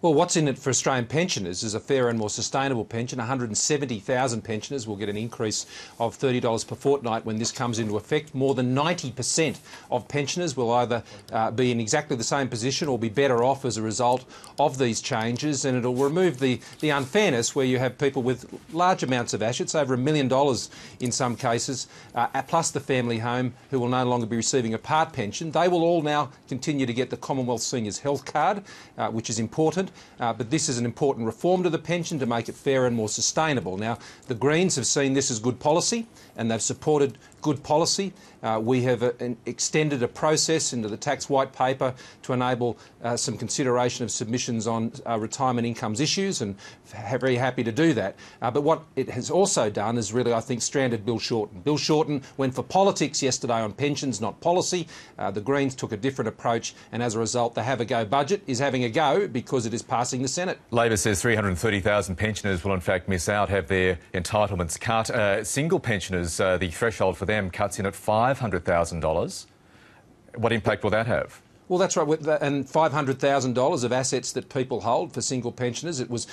Well, what's in it for Australian pensioners is a fairer and more sustainable pension. 170,000 pensioners will get an increase of $30 per fortnight when this comes into effect. More than 90% of pensioners will either be in exactly the same position or be better off as a result of these changes, and it'll remove the unfairness where you have people with large amounts of assets, over $1 million in some cases, plus the family home, who will no longer be receiving a part pension. They will all now continue to get the Commonwealth Seniors Health Card, which is important. But this is an important reform to the pension to make it fairer and more sustainable. Now, the Greens have seen this as good policy and they've supported good policy. We have extended a process into the tax white paper to enable some consideration of submissions on retirement incomes issues, and very happy to do that. But what it has also done is really, I think, stranded Bill Shorten. Bill Shorten went for politics yesterday on pensions, not policy. The Greens took a different approach, and as a result, the have-a-go budget is having a go because it is passing the Senate. Labor says 330,000 pensioners will in fact miss out, have their entitlements cut. Single pensioners, the threshold for them cuts in at $500,000. What impact will that have? Well, that's right, and $500,000 of assets that people hold for single pensioners. It was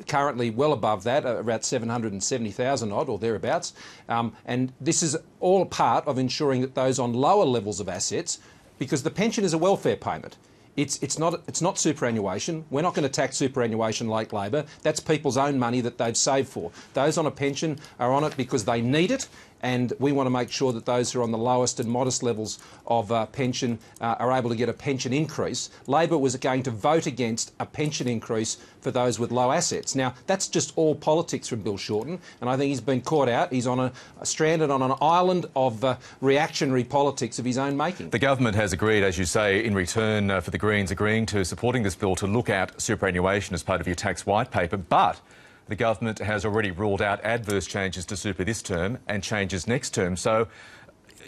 currently well above that, about $770,000 odd or thereabouts. And this is all part of ensuring that those on lower levels of assets, because the pension is a welfare payment. It's not superannuation. We're not going to tax superannuation like Labor. That's people's own money that they've saved for. Those on a pension are on it because they need it, and we want to make sure that those who are on the lowest and modest levels of pension are able to get a pension increase. Labor was going to vote against a pension increase for those with low assets. Now, that's just all politics from Bill Shorten, and I think he's been caught out. He's stranded on an island of reactionary politics of his own making. The government has agreed, as you say, in return for the Greens agreeing to supporting this bill, to look at superannuation as part of your tax white paper, but the government has already ruled out adverse changes to super this term and changes next term. So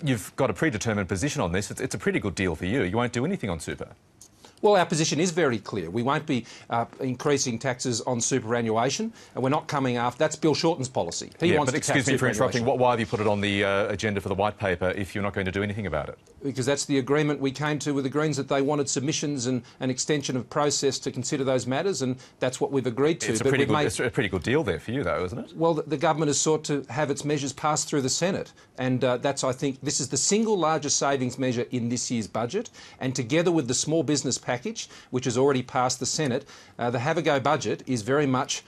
you've got a predetermined position on this. It's a pretty good deal for you. You won't do anything on super. Well, our position is very clear. We won't be increasing taxes on superannuation, and we're not coming after. That's Bill Shorten's policy. He wants to tax superannuation. Excuse me for interrupting. Why have you put it on the agenda for the white paper if you're not going to do anything about it? Because that's the agreement we came to with the Greens, that they wanted submissions and an extension of process to consider those matters, and that's what we've agreed to. It's a pretty good deal there for you, though, isn't it? Well, the government has sought to have its measures passed through the Senate, and that's, I think, this is the single largest savings measure in this year's budget, and together with the small business package, which has already passed the Senate, the have-a-go budget is very much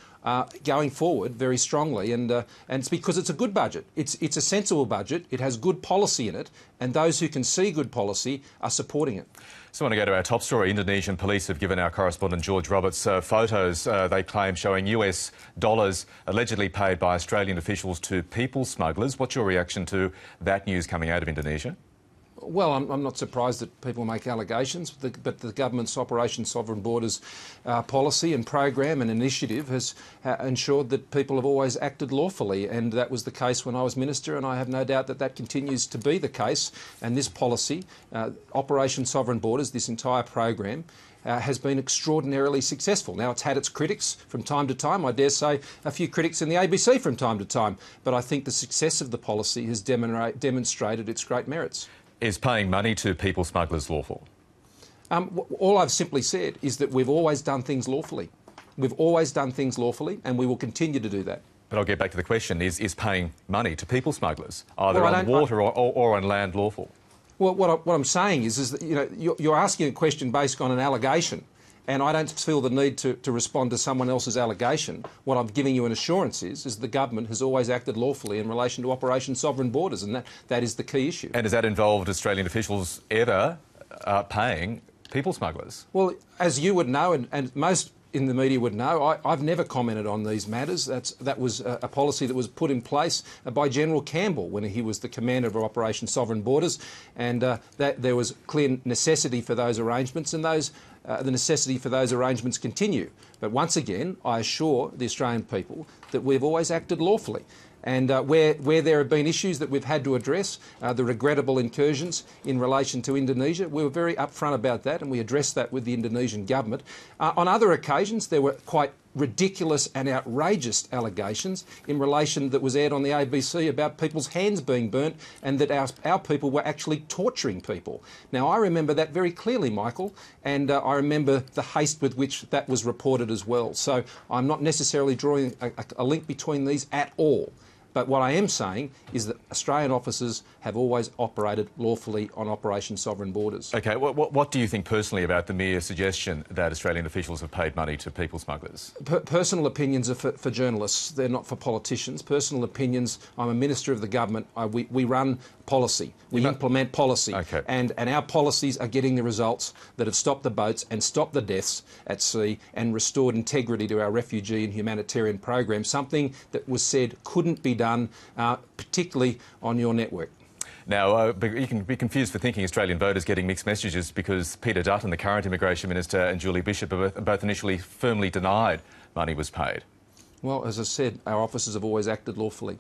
going forward very strongly, and it's because it's a good budget. It's a sensible budget. It has good policy in it, and those who can see good policy are supporting it. So I want to go to our top story. Indonesian police have given our correspondent George Roberts photos, they claim, showing US dollars allegedly paid by Australian officials to people smugglers. What's your reaction to that news coming out of Indonesia? Well, I'm not surprised that people make allegations, but the government's Operation Sovereign Borders policy and program and initiative has ensured that people have always acted lawfully, and that was the case when I was Minister, and I have no doubt that that continues to be the case. And this policy, Operation Sovereign Borders, this entire program, has been extraordinarily successful. Now, it's had its critics from time to time, I dare say a few critics in the ABC from time to time, but I think the success of the policy has demonstrated its great merits. Is paying money to people smugglers lawful? All I've simply said is that we've always done things lawfully. We've always done things lawfully, and we will continue to do that. But I'll get back to the question, is paying money to people smugglers, either on water or on land, lawful? Well, what I'm saying is that, you know, you're asking a question based on an allegation, and I don't feel the need to respond to someone else's allegation. What I'm giving you an assurance is the government has always acted lawfully in relation to Operation Sovereign Borders, and that is the key issue. And has that involved Australian officials ever paying people smugglers? Well, as you would know, and most in the media would know, I've never commented on these matters. That was a policy that was put in place by General Campbell when he was the commander of Operation Sovereign Borders, and that there was clear necessity for those arrangements, and the necessity for those arrangements continue. But once again, I assure the Australian people that we've always acted lawfully. And where there have been issues that we've had to address, the regrettable incursions in relation to Indonesia, we were very upfront about that, and we addressed that with the Indonesian government. On other occasions, there were quite ridiculous and outrageous allegations in relation that was aired on the ABC about people's hands being burnt and that our people were actually torturing people. Now, I remember that very clearly, Michael, and I remember the haste with which that was reported as well. So I'm not necessarily drawing a link between these at all. But what I am saying is that Australian officers have always operated lawfully on Operation Sovereign Borders. OK, what do you think personally about the mere suggestion that Australian officials have paid money to people smugglers? Personal opinions are for journalists. They're not for politicians. Personal opinions, I'm a minister of the government. We run policy. We implement policy. Okay. And our policies are getting the results that have stopped the boats and stopped the deaths at sea and restored integrity to our refugee and humanitarian program, something that was said couldn't be done, particularly on your network. Now, you can be confused for thinking Australian voters getting mixed messages because Peter Dutton, the current Immigration Minister, and Julie Bishop are both initially firmly denied money was paid. Well, as I said, our officers have always acted lawfully.